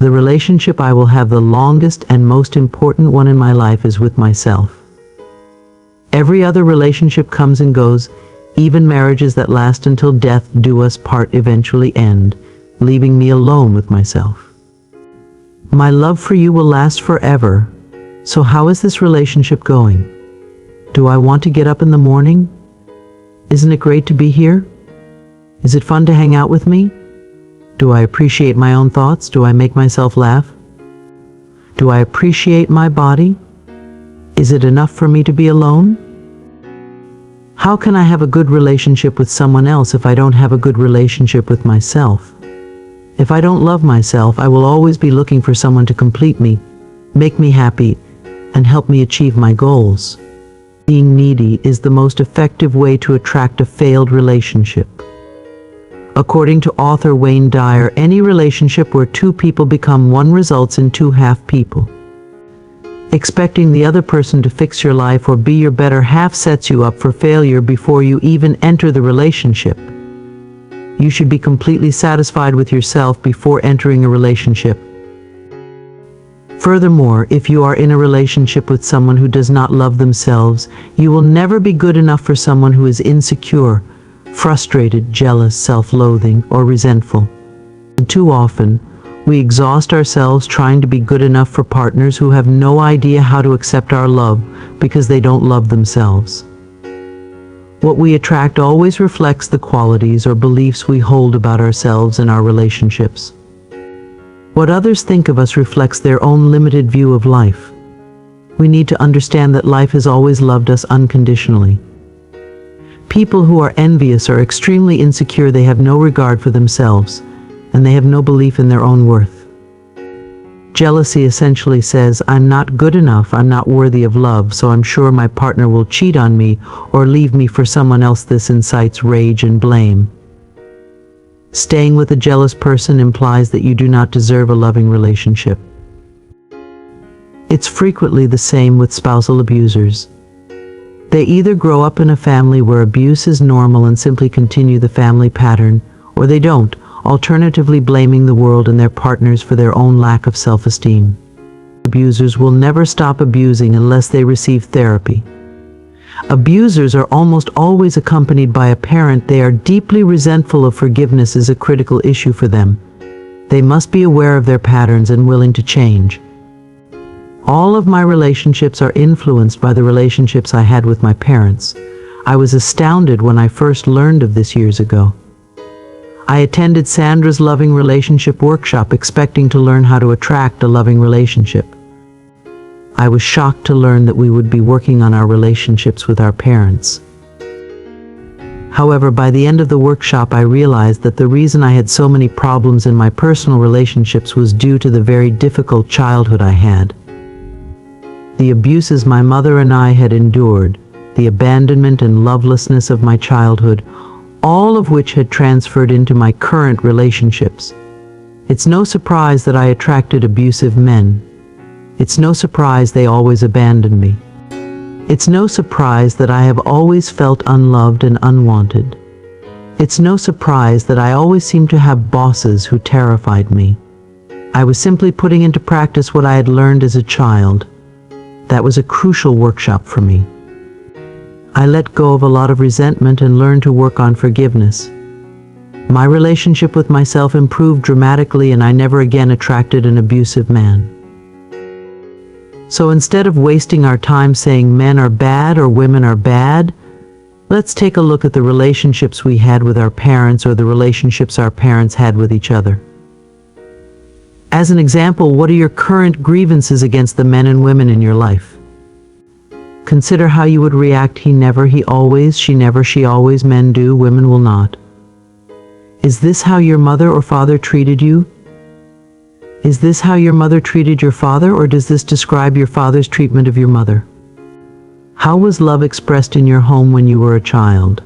The relationship I will have the longest and most important one in my life is with myself. Every other relationship comes and goes. Even marriages that last until death do us part eventually end, leaving me alone with myself. My love for you will last forever. So how is this relationship going? Do I want to get up in the morning? Isn't it great to be here? Is it fun to hang out with me? Do I appreciate my own thoughts? Do I make myself laugh? Do I appreciate my body? Is it enough for me to be alone? How can I have a good relationship with someone else if I don't have a good relationship with myself? If I don't love myself, I will always be looking for someone to complete me, make me happy, and help me achieve my goals. Being needy is the most effective way to attract a failed relationship. According to author Wayne Dyer, any relationship where two people become one results in two half people. Expecting the other person to fix your life or be your better half sets you up for failure before you even enter the relationship. You should be completely satisfied with yourself before entering a relationship. Furthermore, if you are in a relationship with someone who does not love themselves, you will never be good enough for someone who is insecure, frustrated, jealous, self-loathing, or resentful. And too often, we exhaust ourselves trying to be good enough for partners who have no idea how to accept our love because they don't love themselves. What we attract always reflects the qualities or beliefs we hold about ourselves and our relationships. What others think of us reflects their own limited view of life. We need to understand that life has always loved us unconditionally. People who are envious are extremely insecure. They have no regard for themselves, and they have no belief in their own worth. Jealousy essentially says, I'm not good enough, I'm not worthy of love, so I'm sure my partner will cheat on me or leave me for someone else. This incites rage and blame. Staying with a jealous person implies that you do not deserve a loving relationship. It's frequently the same with spousal abusers. They either grow up in a family where abuse is normal and simply continue the family pattern, or they don't, alternatively blaming the world and their partners for their own lack of self-esteem. Abusers will never stop abusing unless they receive therapy. Abusers are almost always accompanied by a parent they are deeply resentful of. Forgiveness is a critical issue for them. They must be aware of their patterns and willing to change. All of my relationships are influenced by the relationships I had with my parents. I was astounded when I first learned of this years ago. I attended Sandra's loving relationship workshop expecting to learn how to attract a loving relationship. I was shocked to learn that we would be working on our relationships with our parents. However, by the end of the workshop, I realized that the reason I had so many problems in my personal relationships was due to the very difficult childhood I had. The abuses my mother and I had endured, the abandonment and lovelessness of my childhood, all of which had transferred into my current relationships. It's no surprise that I attracted abusive men. It's no surprise they always abandoned me. It's no surprise that I have always felt unloved and unwanted. It's no surprise that I always seemed to have bosses who terrified me. I was simply putting into practice what I had learned as a child. That was a crucial workshop for me. I let go of a lot of resentment and learned to work on forgiveness. My relationship with myself improved dramatically, and I never again attracted an abusive man. So instead of wasting our time saying men are bad or women are bad, let's take a look at the relationships we had with our parents or the relationships our parents had with each other. As an example, what are your current grievances against the men and women in your life? Consider how you would react. He never, he always, she never, she always, men do, women will not. Is this how your mother or father treated you? Is this how your mother treated your father, or does this describe your father's treatment of your mother? How was love expressed in your home when you were a child?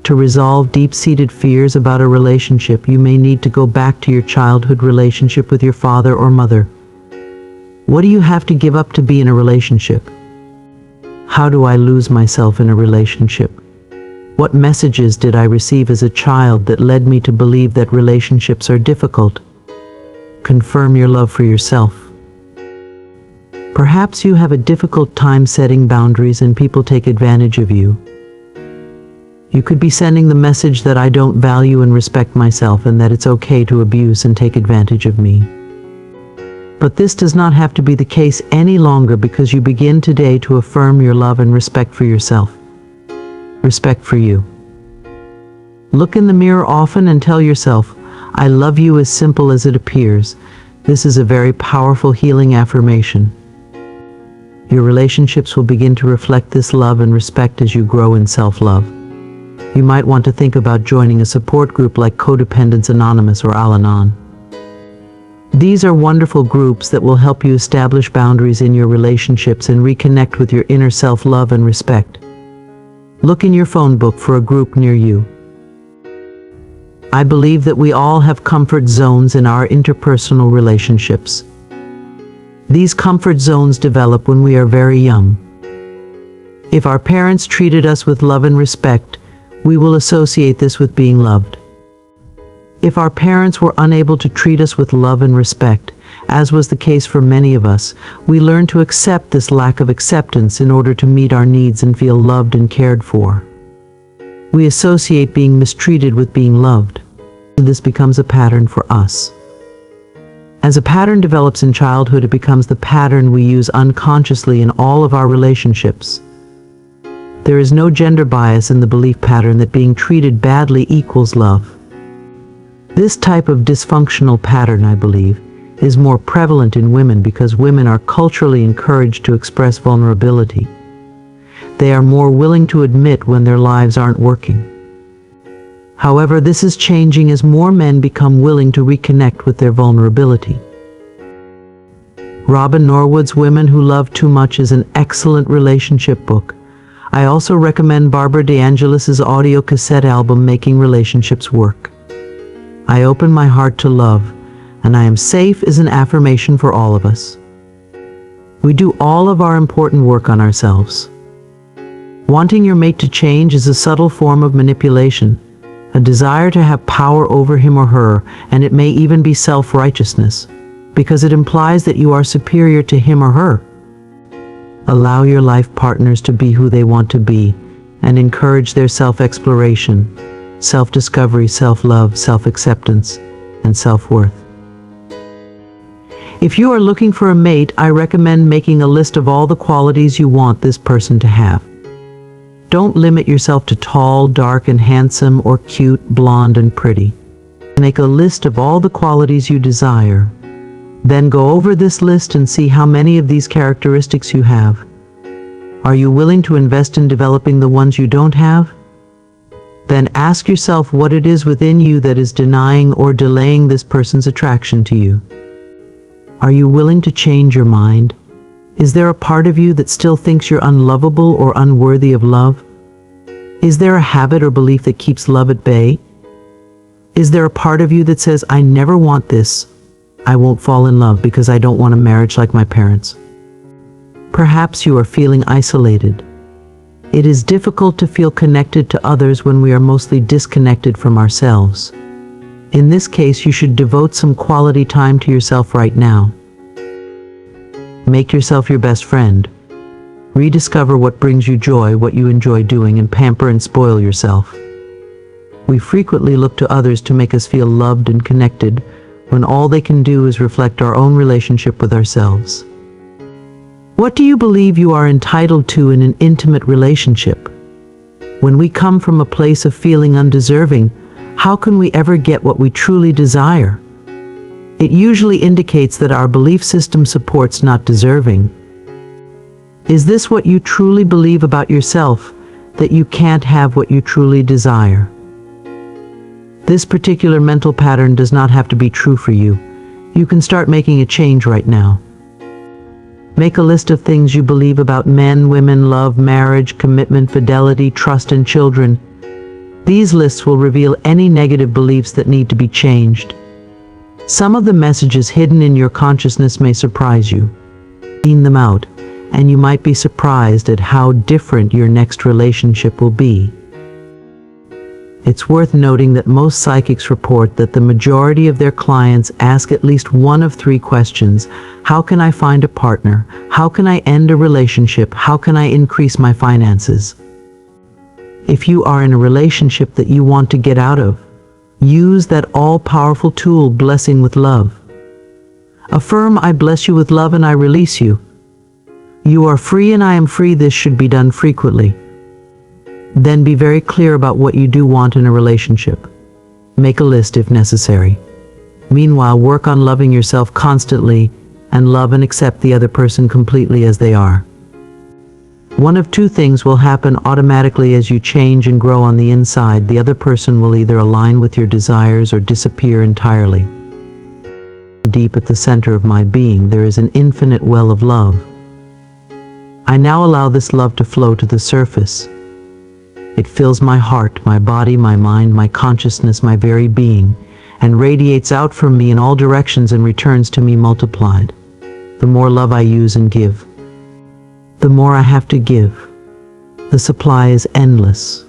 To resolve deep-seated fears about a relationship, you may need to go back to your childhood relationship with your father or mother. What do you have to give up to be in a relationship? How do I lose myself in a relationship? What messages did I receive as a child that led me to believe that relationships are difficult? Confirm your love for yourself. Perhaps you have a difficult time setting boundaries and people take advantage of you. You could be sending the message that I don't value and respect myself and that it's okay to abuse and take advantage of me. But this does not have to be the case any longer because you begin today to affirm your love and respect for yourself. Respect for you. Look in the mirror often and tell yourself, I love you, as simple as it appears. This is a very powerful healing affirmation. Your relationships will begin to reflect this love and respect as you grow in self-love. You might want to think about joining a support group like Codependence Anonymous or Al-Anon. These are wonderful groups that will help you establish boundaries in your relationships and reconnect with your inner self-love and respect. Look in your phone book for a group near you. I believe that we all have comfort zones in our interpersonal relationships. These comfort zones develop when we are very young. If our parents treated us with love and respect, we will associate this with being loved. If our parents were unable to treat us with love and respect, as was the case for many of us, we learn to accept this lack of acceptance in order to meet our needs and feel loved and cared for. We associate being mistreated with being loved. This becomes a pattern for us. As a pattern develops in childhood, it becomes the pattern we use unconsciously in all of our relationships. There is no gender bias in the belief pattern that being treated badly equals love. This type of dysfunctional pattern, I believe, is more prevalent in women because women are culturally encouraged to express vulnerability. They are more willing to admit when their lives aren't working. However, this is changing as more men become willing to reconnect with their vulnerability. Robin Norwood's Women Who Love Too Much is an excellent relationship book. I also recommend Barbara DeAngelis's audio cassette album, Making Relationships Work. I open my heart to love, and I am safe is an affirmation for all of us. We do all of our important work on ourselves. Wanting your mate to change is a subtle form of manipulation, a desire to have power over him or her, and it may even be self-righteousness, because it implies that you are superior to him or her. Allow your life partners to be who they want to be, and encourage their self-exploration, self-discovery, self-love, self-acceptance, and self-worth. If you are looking for a mate, I recommend making a list of all the qualities you want this person to have. Don't limit yourself to tall, dark, and handsome, or cute, blonde, and pretty. Make a list of all the qualities you desire. Then go over this list and see how many of these characteristics you have. Are you willing to invest in developing the ones you don't have? Then ask yourself what it is within you that is denying or delaying this person's attraction to you. Are you willing to change your mind? Is there a part of you that still thinks you're unlovable or unworthy of love? Is there a habit or belief that keeps love at bay? Is there a part of you that says, I never want this, I won't fall in love because I don't want a marriage like my parents? Perhaps you are feeling isolated. It is difficult to feel connected to others when we are mostly disconnected from ourselves. In this case, you should devote some quality time to yourself right now. Make yourself your best friend. Rediscover what brings you joy, what you enjoy doing, and pamper and spoil yourself. We frequently look to others to make us feel loved and connected, when all they can do is reflect our own relationship with ourselves. What do you believe you are entitled to in an intimate relationship? When we come from a place of feeling undeserving, how can we ever get what we truly desire? It usually indicates that our belief system supports not deserving. Is this what you truly believe about yourself, that you can't have what you truly desire? This particular mental pattern does not have to be true for you. You can start making a change right now. Make a list of things you believe about men, women, love, marriage, commitment, fidelity, trust, and children. These lists will reveal any negative beliefs that need to be changed. Some of the messages hidden in your consciousness may surprise you. Clean them out, and you might be surprised at how different your next relationship will be. It's worth noting that most psychics report that the majority of their clients ask at least one of three questions. How can I find a partner? How can I end a relationship? How can I increase my finances? If you are in a relationship that you want to get out of, use that all-powerful tool, blessing with love. Affirm, I bless you with love and I release you. You are free and I am free. This should be done frequently. Then be very clear about what you do want in a relationship. Make a list if necessary. Meanwhile, work on loving yourself constantly and love and accept the other person completely as they are. One of two things will happen automatically as you change and grow on the inside. The other person will either align with your desires or disappear entirely. Deep at the center of my being, there is an infinite well of love. I now allow this love to flow to the surface. It fills my heart, my body, my mind, my consciousness, my very being, and radiates out from me in all directions and returns to me multiplied. The more love I use and give, the more I have to give. The supply is endless.